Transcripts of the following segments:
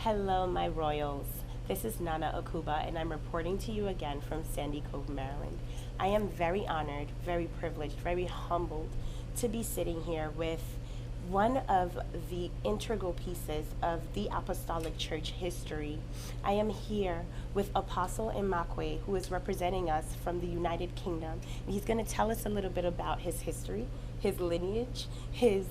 Hello, my royals. This is Nana Akuba, and I'm reporting to you again from Sandy Cove, Maryland. I am very honored, very privileged, very humbled to be sitting here with one of the integral pieces of the Apostolic Church history. I am here with Apostle Mbakwe, who is representing us from the United Kingdom. And he's going to tell us a little bit about his history, his lineage, his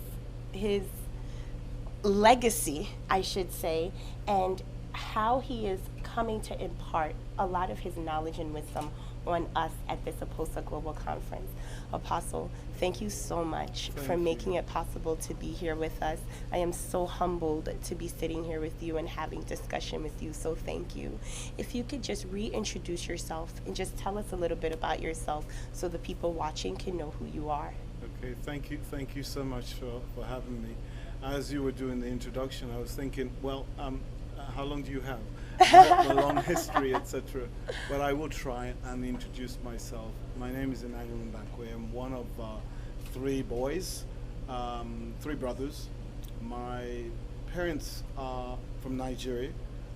legacy, I should say, and how he is coming to impart a lot of his knowledge and wisdom on us at this Aposa Global Conference. Apostle, thank you so much for making it possible to be here with us. I am so humbled to be sitting here with you and having discussion with you, so thank you. If you could just reintroduce yourself and just tell us a little bit about yourself so the people watching can know who you are. Okay, thank you so much for having me. As you were doing the introduction, I was thinking, well, how long do you have? A long history, etc. But I will try and introduce myself. My name is Mbakwe. I'm one of three boys, three brothers. My parents are from Nigeria.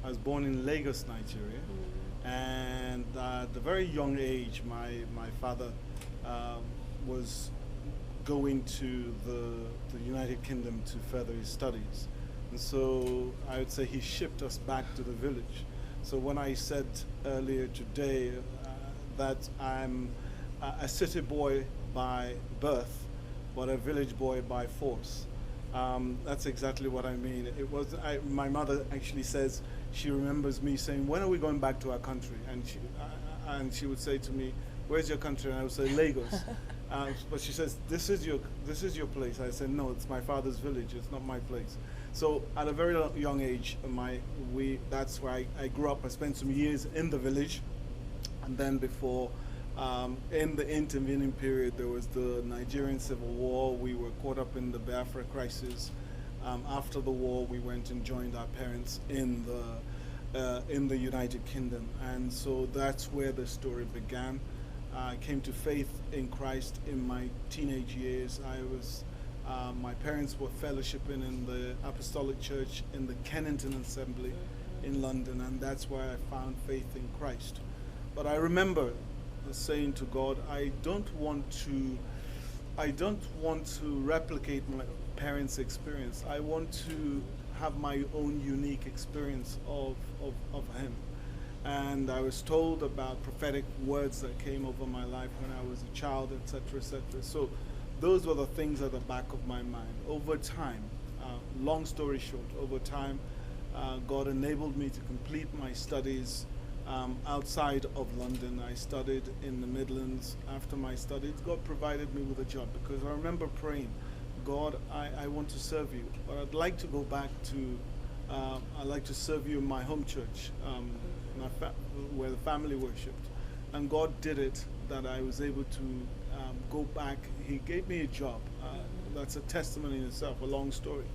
I was born in Lagos, Nigeria. And at a very young age, my father was going to the United Kingdom to further his studies. And so I would say he shipped us back to the village. So when I said earlier today that I'm a city boy by birth, but a village boy by force, that's exactly what I mean. My mother actually says she remembers me saying, "When are we going back to our country?" And she would say to me, "Where's your country?" And I would say, "Lagos." But she says, this is your place. I said, "No, it's my father's village. It's not my place." So at a very young age, that's where I grew up. I spent some years in the village, and then before, in the intervening period, there was the Nigerian Civil War. We were caught up in the Biafra crisis. After the war, we went and joined our parents in the United Kingdom, and so that's where the story began. I came to faith in Christ in my teenage years. My parents were fellowshipping in the Apostolic Church in the Kennington Assembly in London, and that's where I found faith in Christ. But I remember saying to God, I don't want to replicate my parents' experience. I want to have my own unique experience of Him. And I was told about prophetic words that came over my life when I was a child, etc., etc. So those were the things at the back of my mind. Over time, long story short, over time, God enabled me to complete my studies outside of London. I studied in the Midlands. After my studies, God provided me with a job, because I remember praying, "God, I want to serve you, but I'd like to go back to, I'd like to serve you in my home church, where the family worshipped." And God did it, that I was able to go back. He gave me a job. That's a testimony in itself, a long story.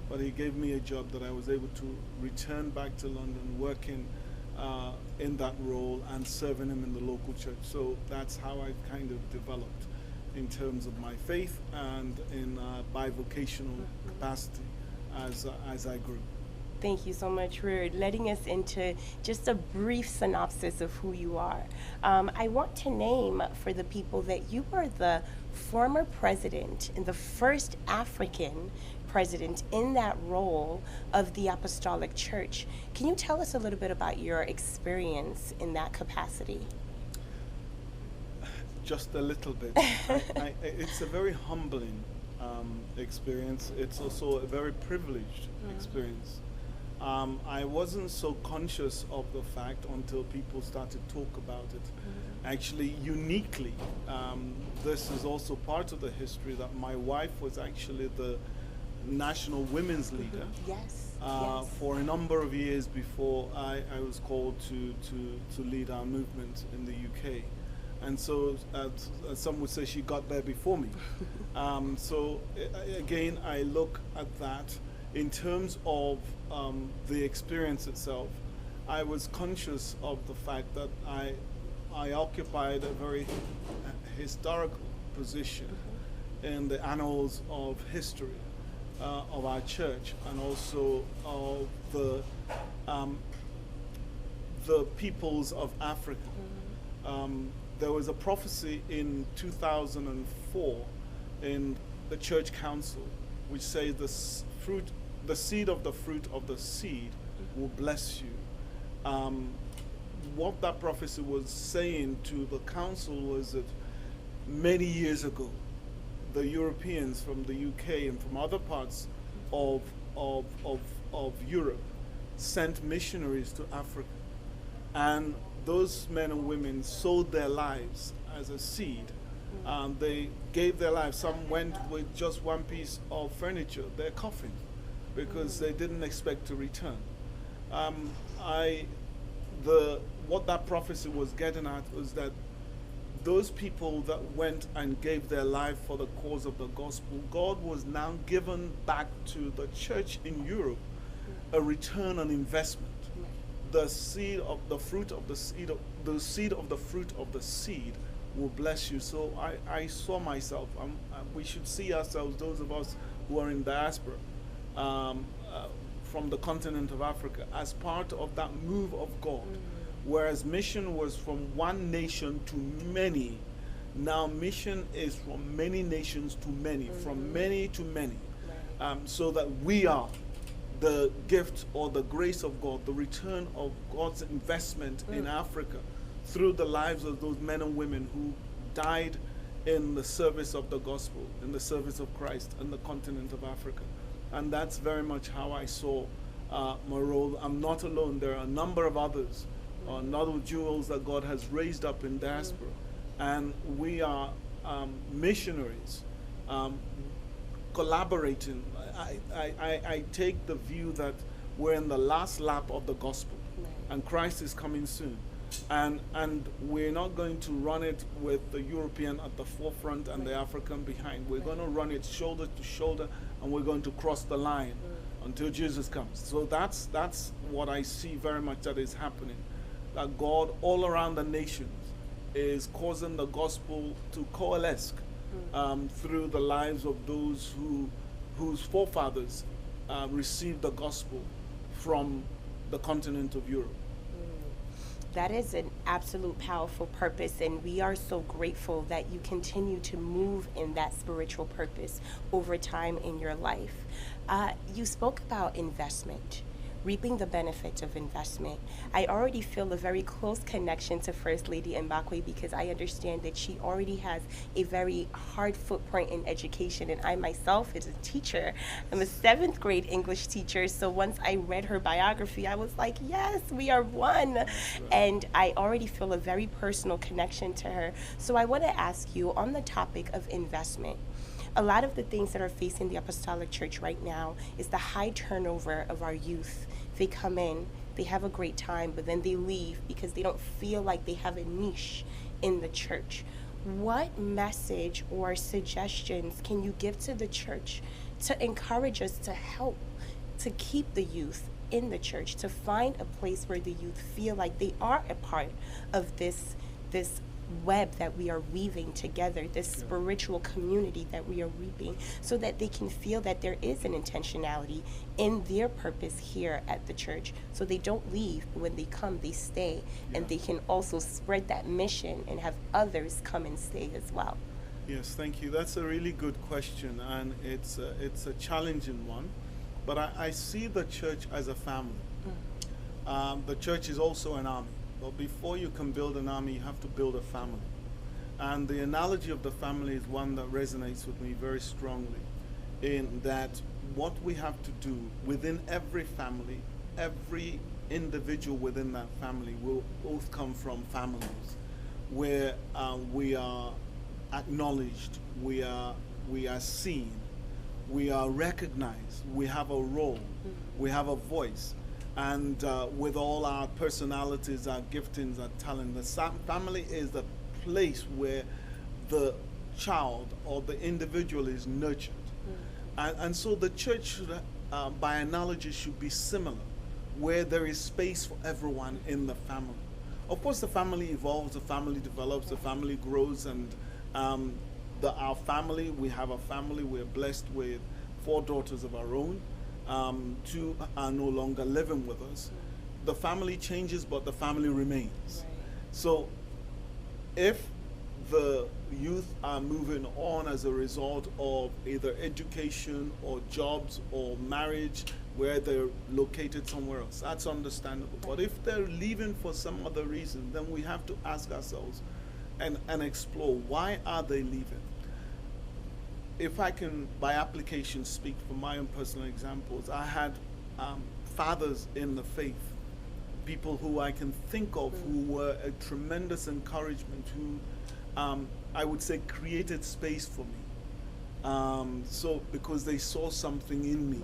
But He gave me a job that I was able to return back to London, working in that role and serving Him in the local church. So that's how I kind of developed in terms of my faith and in bivocational capacity as I grew. Thank you so much for letting us into just a brief synopsis of who you are. I want to name for the people that you were the former president and the first African president in that role of the Apostolic Church. Can you tell us a little bit about your experience in that capacity? Just a little bit. It's a very humbling experience. It's also a very privileged experience. I wasn't so conscious of the fact until people started to talk about it. Actually, uniquely, this is also part of the history that my wife was actually the national women's leader. Yes. For a number of years before I was called to lead our movement in the UK. And so some would say she got there before me. So again, I look at that. In terms of the experience itself, I was conscious of the fact that I occupied a very historical position in the annals of history of our church, and also of the um, the peoples of Africa. There was a prophecy in 2004 in the church council which says the seed of the fruit of the seed will bless you. What that prophecy was saying to the council was that many years ago, the Europeans from the UK and from other parts of Europe sent missionaries to Africa. And those men and women sold their lives as a seed. They gave their lives. Some went with just one piece of furniture, their coffin, because they didn't expect to return. What that prophecy was getting at was that those people that went and gave their life for the cause of the gospel, God was now given back to the church in Europe a return on investment. The seed of the fruit of the seed, the seed of the fruit of the seed will bless you. So I saw myself, we should see ourselves, those of us who are in diaspora from the continent of Africa, as part of that move of God. Whereas mission was from one nation to many, now mission is from many nations to many, from many to many, so that we are the gift or the grace of God, the return of God's investment in Africa through the lives of those men and women who died in the service of the gospel, in the service of Christ in the continent of Africa. And that's very much how I saw my role. I'm not alone. There are a number of others, other jewels that God has raised up in diaspora. And we are missionaries collaborating. I take the view that we're in the last lap of the gospel, and Christ is coming soon. And we're not going to run it with the European at the forefront and the African behind. We're going to run it shoulder to shoulder, and we're going to cross the line until Jesus comes. So that's what I see very much that is happening. That God all around the nations is causing the gospel to coalesce through the lives of those whose forefathers received the gospel from the continent of Europe. That is an absolute powerful purpose, and we are so grateful that you continue to move in that spiritual purpose over time in your life. You spoke about investment, reaping the benefits of investment. I already feel a very close connection to First Lady Mbakwe because I understand that she already has a very hard footprint in education, and I myself is a teacher. I'm a 7th grade English teacher, so once I read her biography, I was like, yes, we are one. And I already feel a very personal connection to her. So I want to ask you on the topic of investment. A lot of the things that are facing the Apostolic Church right now is the high turnover of our youth. They come in, they have a great time, but then they leave because they don't feel like they have a niche in the church. What message or suggestions can you give to the church to encourage us to help to keep the youth in the church, to find a place where the youth feel like they are a part of this web that we are weaving together, this spiritual community that we are reaping, so that they can feel that there is an intentionality in their purpose here at the church, so they don't leave, but when they come, they stay, and they can also spread that mission and have others come and stay as well. Yes, thank you. That's a really good question, and it's a challenging one, but I see the church as a family. The church is also an army. But before you can build an army, you have to build a family. And the analogy of the family is one that resonates with me very strongly, in that what we have to do within every family, every individual within that family will both come from families where we are acknowledged, we are seen, we are recognized, we have a role, we have a voice. And with all our personalities, our giftings, our talent, the family is the place where the child or the individual is nurtured. And so the church, by analogy, should be similar, where there is space for everyone in the family. Of course, the family evolves, the family develops, the family grows, and our family, we have a family, we're blessed with 4 daughters of our own. two are no longer living with us. The family changes, but the family remains. Right. So if the youth are moving on as a result of either education or jobs or marriage where they're located somewhere else, that's understandable. But if they're leaving for some other reason, then we have to ask ourselves and explore, why are they leaving? If I can, by application, speak from my own personal examples, I had fathers in the faith, people who I can think of who were a tremendous encouragement, who I would say created space for me. So because they saw something in me.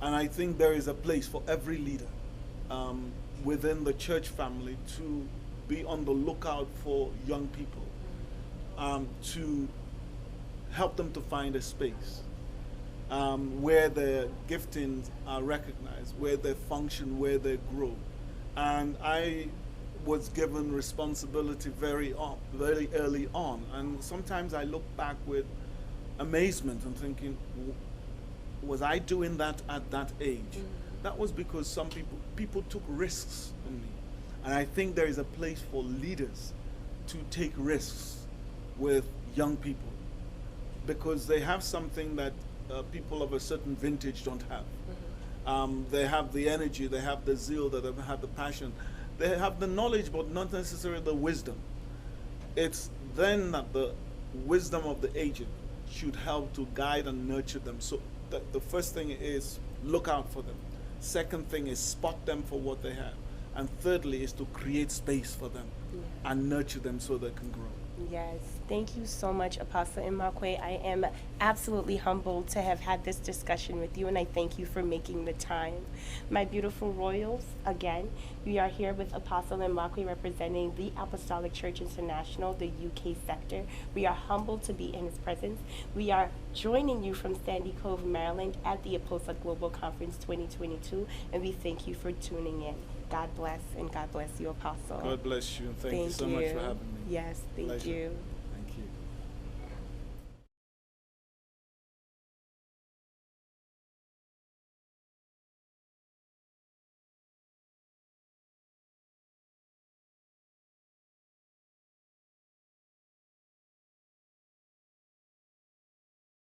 And I think there is a place for every leader within the church family to be on the lookout for young people, to help them to find a space where their giftings are recognized, where they function, where they grow. And I was given responsibility very early on. And sometimes I look back with amazement and thinking, was I doing that at that age? That was because some people took risks in me. And I think there is a place for leaders to take risks with young people, because they have something that people of a certain vintage don't have. They have the energy, they have the zeal, they have the passion, they have the knowledge, but not necessarily the wisdom. It's then that the wisdom of the aged should help to guide and nurture them. So the first thing is look out for them. Second thing is spot them for what they have. And thirdly is to create space for them and nurture them so they can grow. Yes, thank you so much, Aposa Mbakwe. I am absolutely humbled to have had this discussion with you, and I thank you for making the time. My beautiful royals, again, we are here with Aposa Mbakwe representing the Apostolic Church International, the UK sector. We are humbled to be in his presence. We are joining you from Sandy Cove, Maryland at the Aposa Global Conference 2022, and we thank you for tuning in. God bless, and God bless you, Apostle. God bless you, and thank you so much for having me. Yes, thank Pleasure. you.